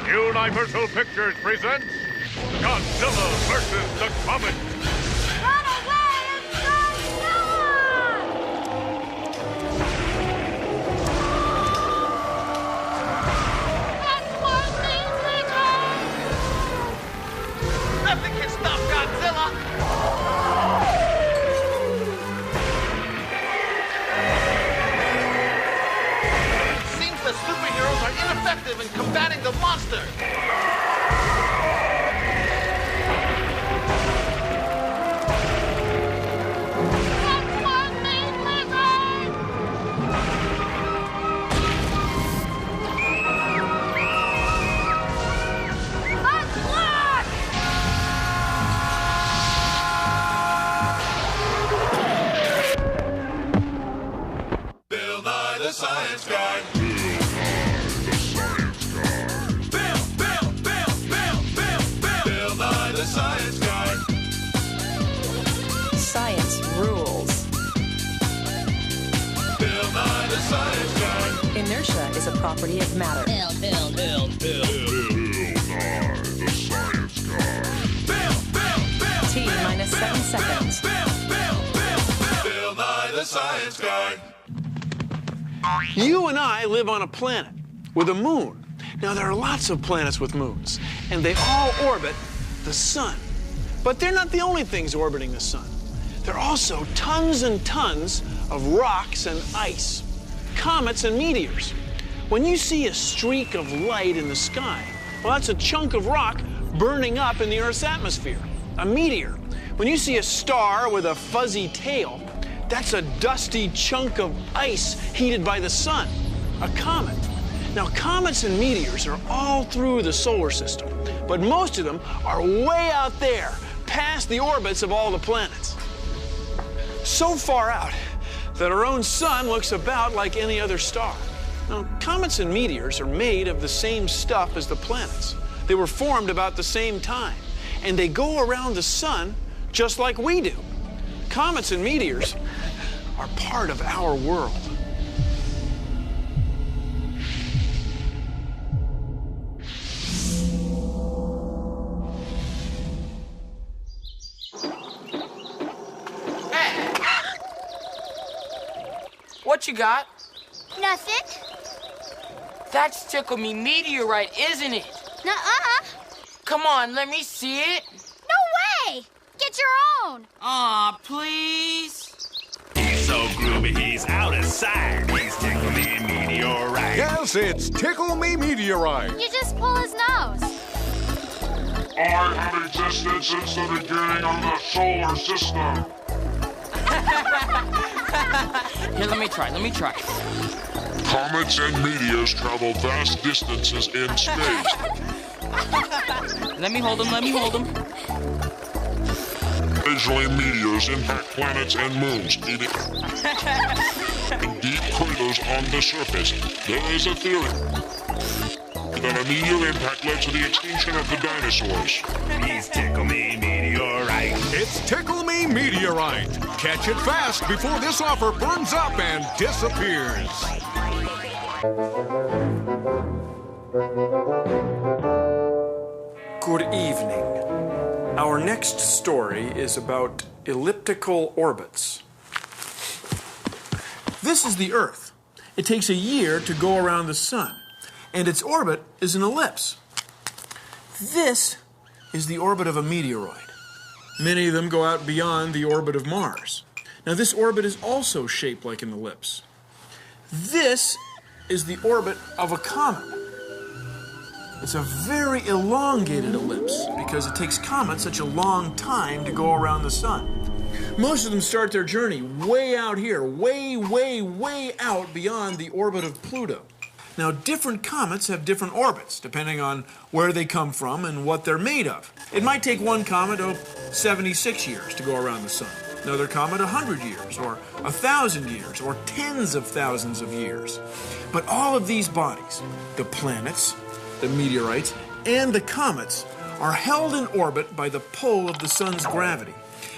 Universal Pictures presents Godzilla vs. the Comets. Run away, it's Godzilla! That's one thing we Nothing can stop Godzilla! Seems the superheroes are ineffective in combating the monster. That's one thing lizard! Let's look! Bill Nye the Science Guy. Bill Nye the Science Guy. Science rules. Bill Nye the Science Guy. Inertia is a property of matter. Bill Nye the Science Guy. T minus 7 seconds. Bill Nye the Science Guy. You and I live on a planet with a moon. Now, there are lots of planets with moons, and they all orbit the sun. But they're not the only things orbiting the sun. There are also tons and tons of rocks and ice, comets and meteors. When you see a streak of light in the sky, well, that's a chunk of rock burning up in the Earth's atmosphere, a meteor. When you see a star with a fuzzy tail, that's a dusty chunk of ice heated by the sun, a comet. Now, comets and meteors are all through the solar system, but most of them are way out there, past the orbits of all the planets. So far out that our own sun looks about like any other star. Now, comets and meteors are made of the same stuff as the planets. They were formed about the same time, and they go around the sun just like we do. Comets and meteors are part of our world. What you got? Nothing? That's Tickle Me Meteorite, isn't it? Nuh-uh. Come on, let me see it. No way! Get your own! Aw, please. He's so groovy, he's out of sight. He's Tickle Me Meteorite. Yes, it's Tickle Me Meteorite. You just pull his nose. I have existed since the beginning of the solar system. Here, let me try. Comets and meteors travel vast distances in space. Let me hold him. Occasionally, meteors impact planets and moons, leaving deep craters on the surface. There is a theory that a meteor impact led to the extinction of the dinosaurs. He's Tickle Me Meteorite. It's Tickle Me Meteorite. Catch it fast before this offer burns up and disappears. Good evening. Our next story is about elliptical orbits. This is the Earth. It takes a year to go around the sun, and its orbit is an ellipse. This is the orbit of a meteoroid. Many of them go out beyond the orbit of Mars. Now, this orbit is also shaped like an ellipse. This is the orbit of a comet. It's a very elongated ellipse because it takes comets such a long time to go around the sun. Most of them start their journey way out here, way out beyond the orbit of Pluto. Now, different comets have different orbits, depending on where they come from and what they're made of. It might take one comet 76 years to go around the sun. Another comet 100 years, or 1,000 years, or tens of thousands of years. But all of these bodies, the planets, the meteorites, and the comets, are held in orbit by the pull of the sun's gravity.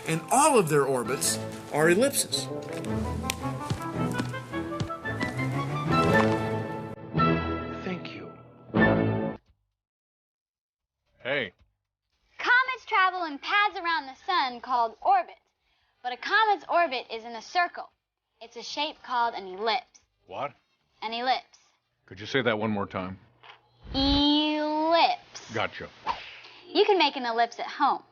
And all of their orbits are ellipses. Hey. Comets travel in paths around the sun called orbits. But a comet's orbit is in a circle. It's a shape called an ellipse. What? An ellipse. Could you say that one more time? Ellipse. Gotcha. You can make an ellipse at home.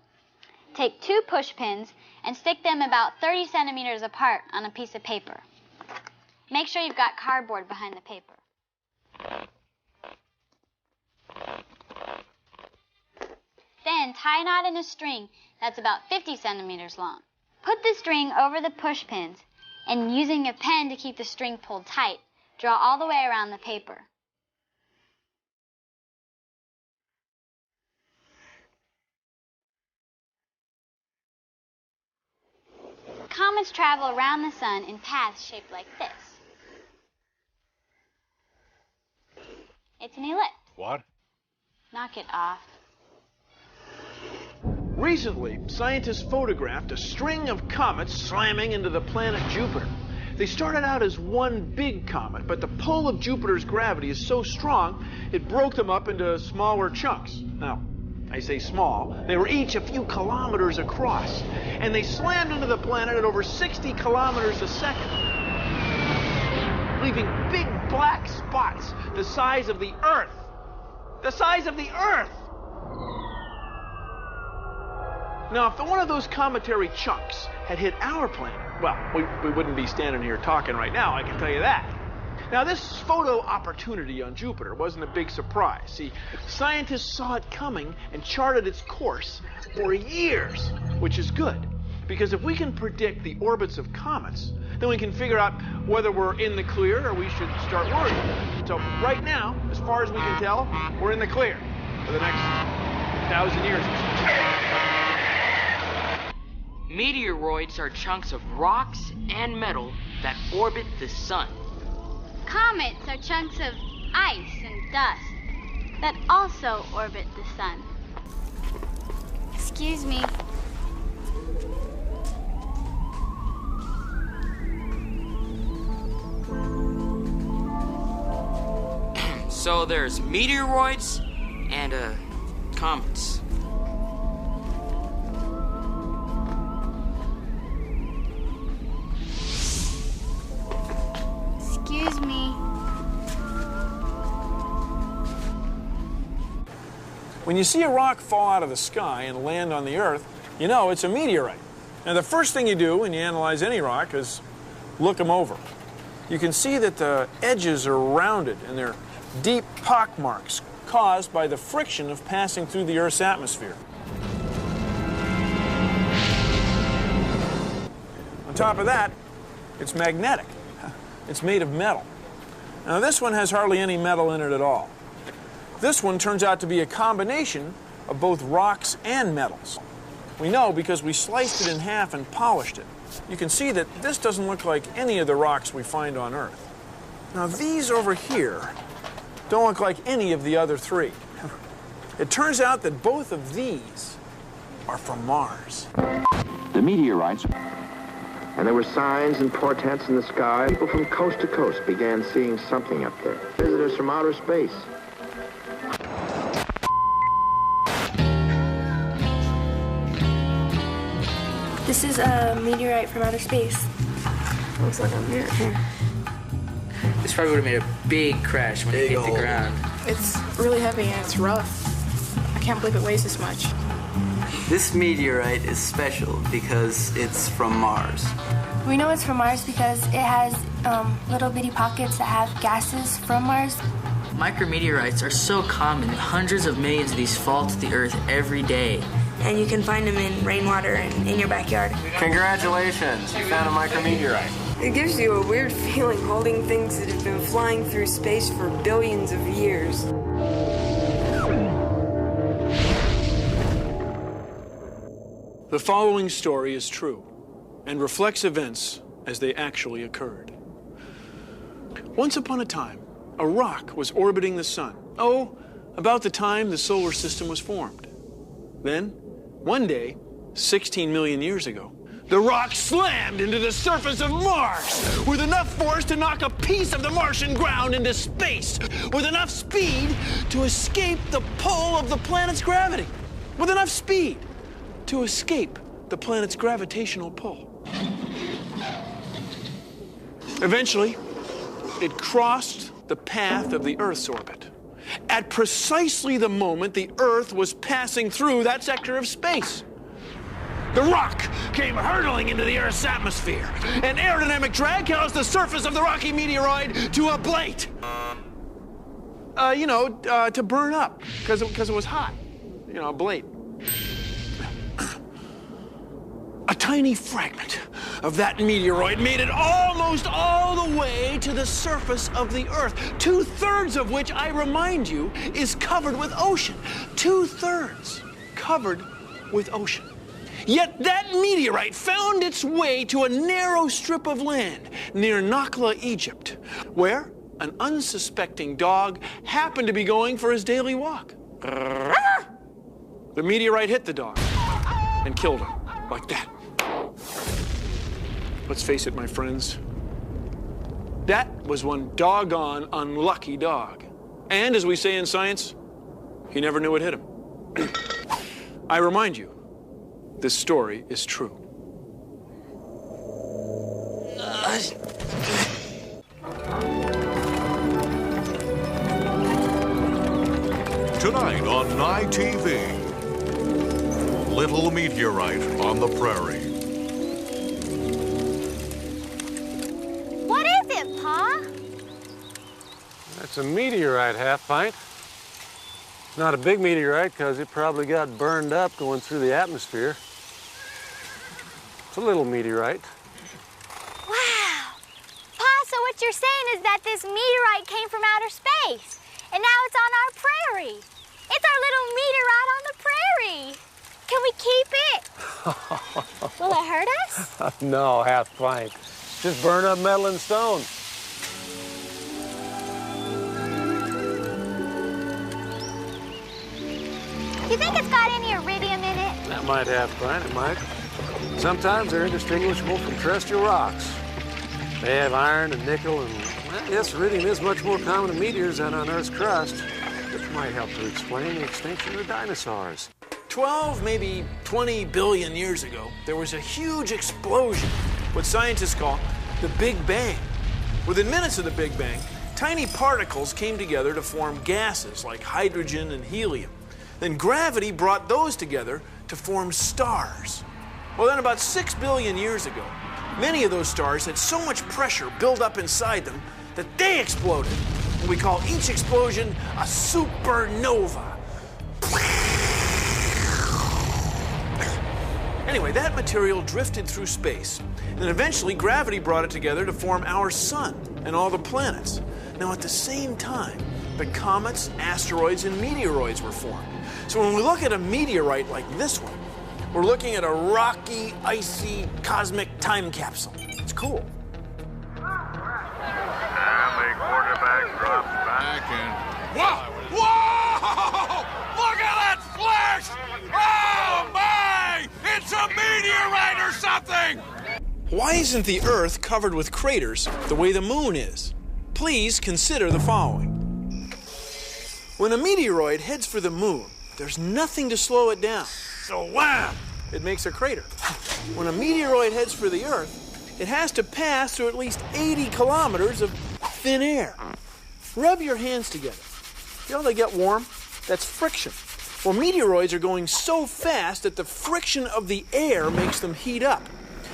Take 2 push pins and stick them about 30 centimeters apart on a piece of paper. Make sure you've got cardboard behind the paper. Then tie a knot in a string that's about 50 centimeters long. Put the string over the push pins and using a pen to keep the string pulled tight, draw all the way around the paper. Comets travel around the sun in paths shaped like this. It's an ellipse. What? Knock it off. Recently, scientists photographed a string of comets slamming into the planet Jupiter. They started out as one big comet, but the pull of Jupiter's gravity is so strong, it broke them up into smaller chunks. Now, I say small, they were each a few kilometers across, and they slammed into the planet at over 60 kilometers a second, leaving big black spots the size of the Earth. The size of the Earth! Now, if one of those cometary chunks had hit our planet, well, we wouldn't be standing here talking right now, I can tell you that. Now, this photo opportunity on Jupiter wasn't a big surprise. See, scientists saw it coming and charted its course for years, which is good. Because if we can predict the orbits of comets, then we can figure out whether we're in the clear or we should start worrying. So right now, as far as we can tell, we're in the clear for the next 1,000 years or so. Meteoroids are chunks of rocks and metal that orbit the sun. Comets are chunks of ice and dust that also orbit the sun. Excuse me. So there's meteoroids and comets. Excuse me. When you see a rock fall out of the sky and land on the Earth, you know it's a meteorite. Now, the first thing you do when you analyze any rock is look them over. You can see that the edges are rounded and they're deep pock marks caused by the friction of passing through the Earth's atmosphere. On top of that, it's magnetic. It's made of metal. Now, this one has hardly any metal in it at all. This one turns out to be a combination of both rocks and metals. We know because we sliced it in half and polished it. You can see that this doesn't look like any of the rocks we find on Earth. Now, these over here don't look like any of the other 3. It turns out that both of these are from Mars. The meteorites. And there were signs and portents in the sky. People from coast to coast began seeing something up there. Visitors from outer space. This is a meteorite from outer space. Looks like a mirror. This probably would have made a big crash when it hit the ground. It's really heavy and it's rough. I can't believe it weighs this much. This meteorite is special because it's from Mars. We know it's from Mars because it has little bitty pockets that have gases from Mars. Micrometeorites are so common that hundreds of millions of these fall to the Earth every day. And you can find them in rainwater and in your backyard. Congratulations, you found a micrometeorite. It gives you a weird feeling holding things that have been flying through space for billions of years. The following story is true and reflects events as they actually occurred. Once upon a time, a rock was orbiting the sun. Oh, about the time the solar system was formed. Then, one day, 16 million years ago, The rock slammed into the surface of Mars with enough force to knock a piece of the Martian ground into space, with enough speed to escape the pull of the planet's gravity, with enough speed to escape the planet's gravitational pull. Eventually, it crossed the path of the Earth's orbit at precisely the moment the Earth was passing through that sector of space. The rock came hurtling into the Earth's atmosphere, and aerodynamic drag caused the surface of the rocky meteoroid to ablate. To burn up, because it was hot. Ablate. A tiny fragment of that meteoroid made it almost all the way to the surface of the Earth, 2/3 of which, I remind you, is covered with ocean. 2/3 covered with ocean. Yet that meteorite found its way to a narrow strip of land near Nakhla, Egypt, where an unsuspecting dog happened to be going for his daily walk. The meteorite hit the dog and killed him, like that. Let's face it, my friends, that was one doggone unlucky dog. And as we say in science, he never knew it hit him. I remind you, this story is true. Tonight on Nye TV, Little Meteorite on the Prairie. What is it, Pa? That's a meteorite, half-pint. Not a big meteorite because it probably got burned up going through the atmosphere. It's a little meteorite. Wow. Pa, so what you're saying is that this meteorite came from outer space, and now it's on our prairie. It's our little meteorite on the prairie. Can we keep it? Will it hurt us? No, half-pint. Just burn up metal and stone. You think it's got any iridium in it? That might have, Brian, it might. Sometimes they're indistinguishable from terrestrial rocks. They have iron and nickel, and well, yes, iridium is much more common in meteors than on Earth's crust, which might help to explain the extinction of the dinosaurs. 12, maybe 20 billion years ago, there was a huge explosion, what scientists call the Big Bang. Within minutes of the Big Bang, tiny particles came together to form gases like hydrogen and helium. Then gravity brought those together to form stars. Well, then about 6 billion years ago, many of those stars had so much pressure built up inside them that they exploded. And we call each explosion a supernova. Anyway, that material drifted through space, and then eventually gravity brought it together to form our sun and all the planets. Now, at the same time, the comets, asteroids, and meteoroids were formed. So when we look at a meteorite like this one, we're looking at a rocky, icy, cosmic time capsule. It's cool. And the quarterback drops back in. Whoa! Whoa! Look at that flash! Oh, my! It's a meteorite or something! Why isn't the Earth covered with craters the way the moon is? Please consider the following. When a meteoroid heads for the moon, there's nothing to slow it down. So wham! It makes a crater. When a meteoroid heads for the Earth, it has to pass through at least 80 kilometers of thin air. Rub your hands together. You know they get warm? That's friction. Well, meteoroids are going so fast that the friction of the air makes them heat up.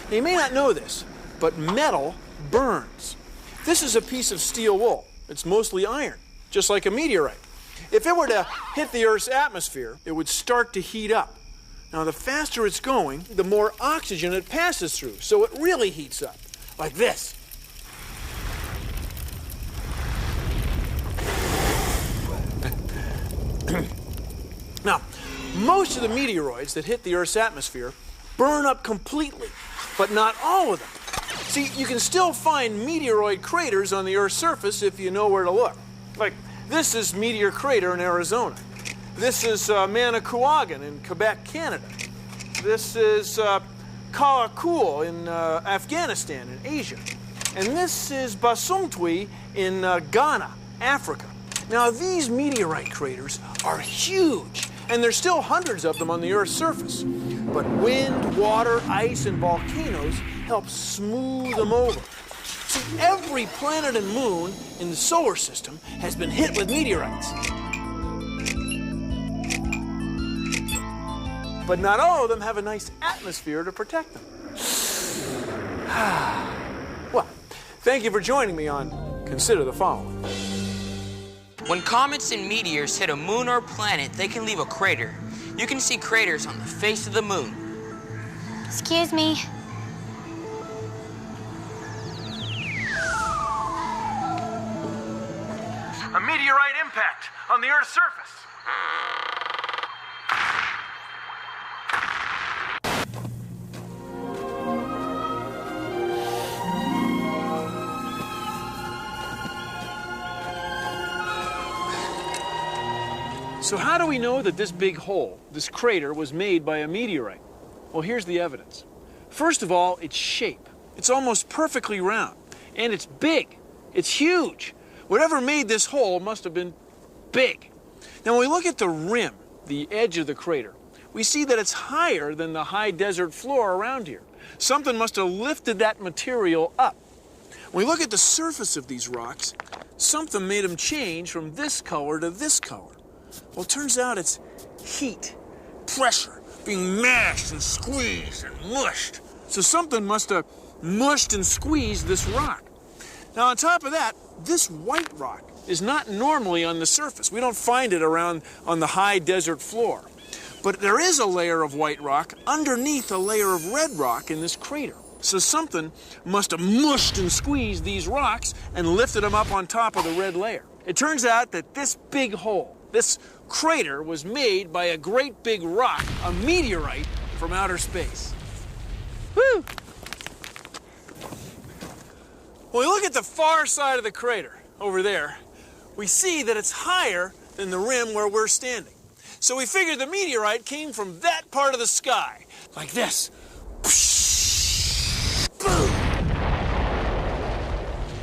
Now, you may not know this, but metal burns. This is a piece of steel wool. It's mostly iron, just like a meteorite. If it were to hit the Earth's atmosphere, it would start to heat up. Now, the faster it's going, the more oxygen it passes through, so it really heats up, like this. Now, most of the meteoroids that hit the Earth's atmosphere burn up completely, but not all of them. See, you can still find meteoroid craters on the Earth's surface if you know where to look. Like, this is Meteor Crater in Arizona. This is Manicouagan in Quebec, Canada. This is Karakul in Afghanistan in Asia. And this is Basumtwi in Ghana, Africa. Now, these meteorite craters are huge, and there's still hundreds of them on the Earth's surface. But wind, water, ice, and volcanoes help smooth them over. See, every planet and moon in the solar system has been hit with meteorites. But not all of them have a nice atmosphere to protect them. Well, thank you for joining me on Consider the Following. When comets and meteors hit a moon or planet, they can leave a crater. You can see craters on the face of the moon. Excuse me. A meteorite impact on the Earth's surface. So how do we know that this big hole, this crater, was made by a meteorite? Well, here's the evidence. First of all, its shape. It's almost perfectly round. And it's big. It's huge. Whatever made this hole must have been big. Now, when we look at the rim, the edge of the crater, we see that it's higher than the high desert floor around here. Something must have lifted that material up. When we look at the surface of these rocks, something made them change from this color to this color. Well, it turns out it's heat, pressure, being mashed and squeezed and mushed. So something must have mushed and squeezed this rock. Now, on top of that, this white rock is not normally on the surface. We don't find it around on the high desert floor. But there is a layer of white rock underneath a layer of red rock in this crater. So something must have mushed and squeezed these rocks and lifted them up on top of the red layer. It turns out that this big hole, this crater, was made by a great big rock, a meteorite from outer space. Woo! When we look at the far side of the crater, over there, we see that it's higher than the rim where we're standing. So we figured the meteorite came from that part of the sky, like this. Boom!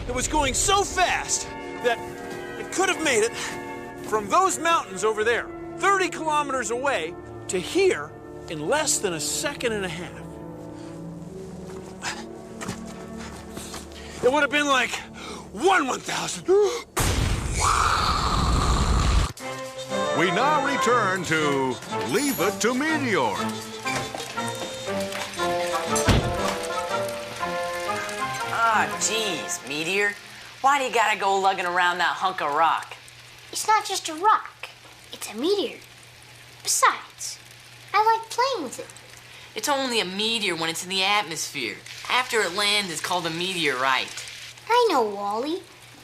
It was going so fast that it could have made it from those mountains over there, 30 kilometers away, to here in less than a second and a half. It would have been like 1/1000. We now return to Leave It to Meteors. Ah, geez, Meteor. Why do you gotta go lugging around that hunk of rock? It's not just a rock. It's a meteor. Besides, I like playing with it. It's only a meteor when it's in the atmosphere. After it lands, it's called a meteorite. I know, Wally.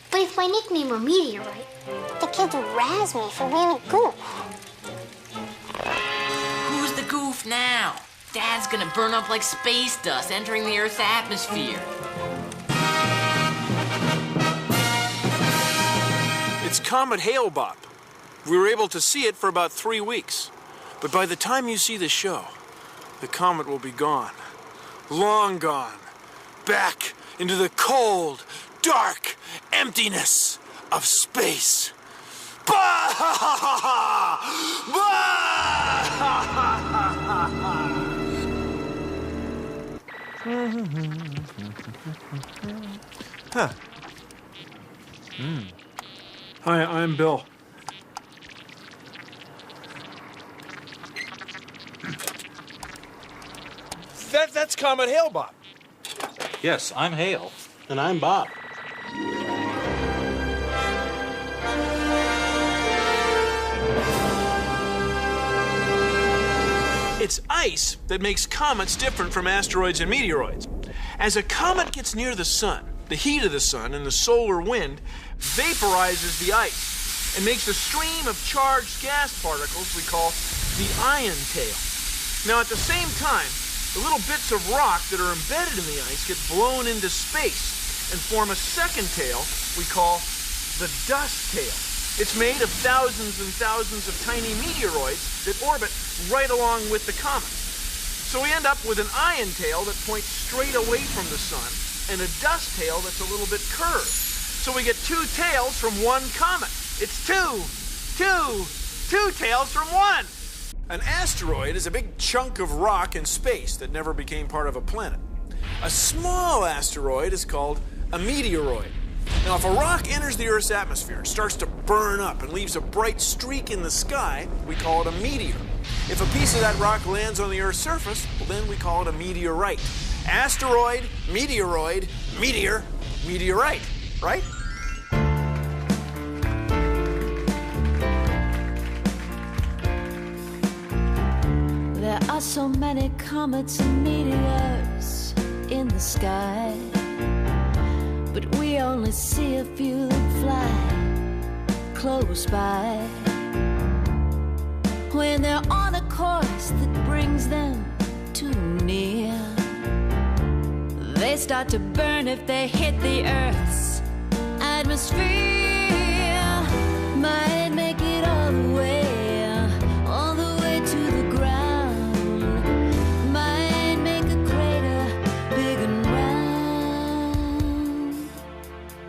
But if my nickname were Meteorite, the kids would razz me for being a goof. Who's the goof now? Dad's gonna burn up like space dust entering the Earth's atmosphere. It's Comet Hale-Bopp. We were able to see it for about 3 weeks. But by the time you see the show, the comet will be gone. Long gone. Back into the cold, dark emptiness of space. Bah! Huh. Hi, I'm Bill. That's Comet Hale-Bopp. Yes, I'm Hale. And I'm Bob. It's ice that makes comets different from asteroids and meteoroids. As a comet gets near the sun, the heat of the sun and the solar wind vaporizes the ice and makes a stream of charged gas particles we call the ion tail. Now, at the same time, the little bits of rock that are embedded in the ice get blown into space and form a second tail we call the dust tail. It's made of thousands and thousands of tiny meteoroids that orbit right along with the comet. So we end up with an ion tail that points straight away from the sun and a dust tail that's a little bit curved. So we get two tails from one comet. It's two tails from one. An asteroid is a big chunk of rock in space that never became part of a planet. A small asteroid is called a meteoroid. Now, if a rock enters the Earth's atmosphere and starts to burn up and leaves a bright streak in the sky, we call it a meteor. If a piece of that rock lands on the Earth's surface, well, then we call it a meteorite. Asteroid, meteoroid, meteor, meteorite, right? There are so many comets and meteors in the sky, but we only see a few that fly close by. When they're on a course that brings them too near, they start to burn if they hit the Earth's atmosphere. Might make it all the way to the ground. Might make a crater big and round.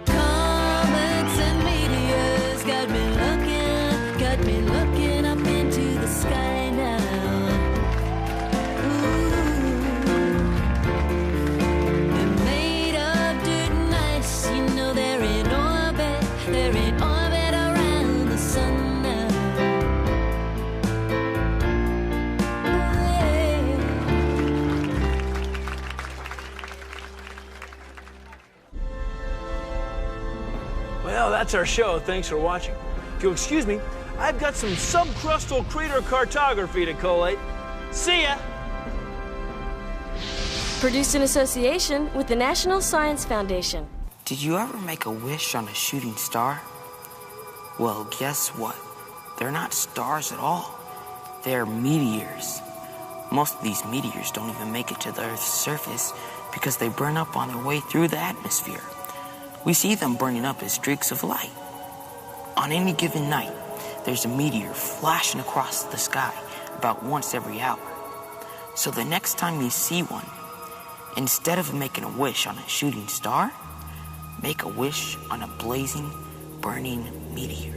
Comets and meteors got me looking up into the sky now. They're made of dirt and ice, you know they're in orbit around the sun now. Well, that's our show. Thanks for watching. If you'll excuse me, I've got some subcrustal crater cartography to collate. See ya! Produced in association with the National Science Foundation. Did you ever make a wish on a shooting star? Well, guess what? They're not stars at all. They're meteors. Most of these meteors don't even make it to the Earth's surface because they burn up on their way through the atmosphere. We see them burning up as streaks of light. On any given night, there's a meteor flashing across the sky about once every hour. So the next time you see one, instead of making a wish on a shooting star, make a wish on a blazing, burning meteor.